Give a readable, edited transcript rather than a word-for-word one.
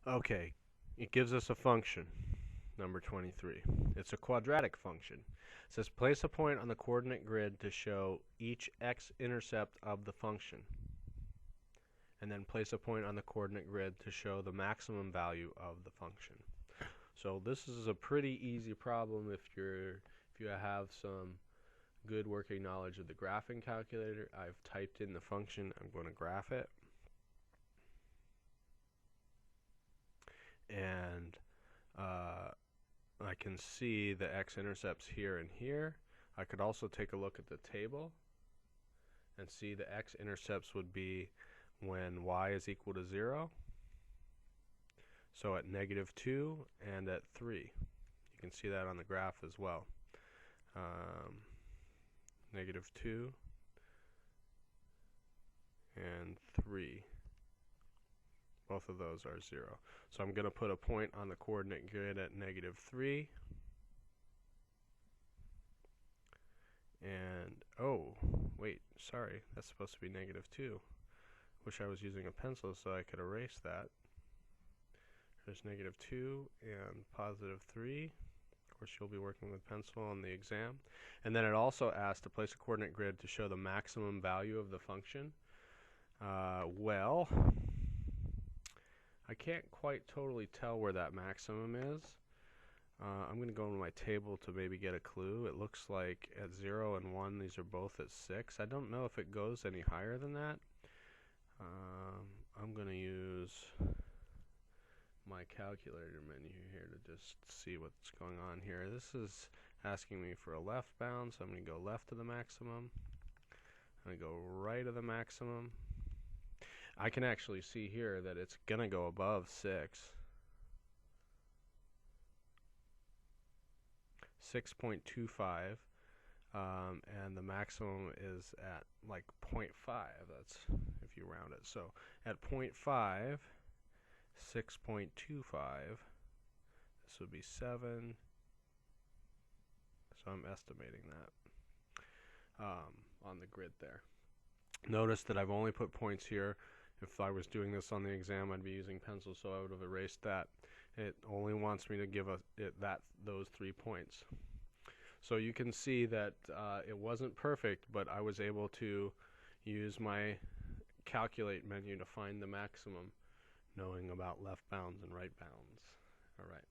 Okay, it gives us a function, number 23. It's a quadratic function. It says place a point on the coordinate grid to show each x-intercept of the function, and then place a point on the coordinate grid to show the maximum value of the function. So this is a pretty easy problem if you have some good working knowledge of the graphing calculator. I've typed in the function. I'm going to graph it. And I can see the x-intercepts here and here. I could also take a look at the table and see the x-intercepts would be when y is equal to 0. So at -2 and at 3. You can see that on the graph as well. -2 and 3. Both of those are 0. So I'm going to put a point on the coordinate grid at -3. And, oh, wait, sorry, that's supposed to be -2. Wish I was using a pencil so I could erase that. There's -2 and +3. Of course, you'll be working with pencil on the exam. And then it also asks to place a coordinate grid to show the maximum value of the function. Well, I can't quite totally tell where that maximum is. I'm going to go into my table to maybe get a clue. It looks like at 0 and 1, these are both at 6. I don't know if it goes any higher than that. I'm going to use my calculator menu here to just see what's going on here. This is asking me for a left bound, so I'm going to go left of the maximum. I'm going to go right of the maximum. I can actually see here that it's going to go above 6. 6.25, and the maximum is at like 0.5. That's if you round it. So at 0.5, 6.25, this would be 7. So I'm estimating that on the grid there. Notice that I've only put points here. If I was doing this on the exam, I'd be using pencil, so I would have erased that. It only wants me to give those 3 points. So you can see that it wasn't perfect, but I was able to use my calculate menu to find the maximum, knowing about left bounds and right bounds. All right.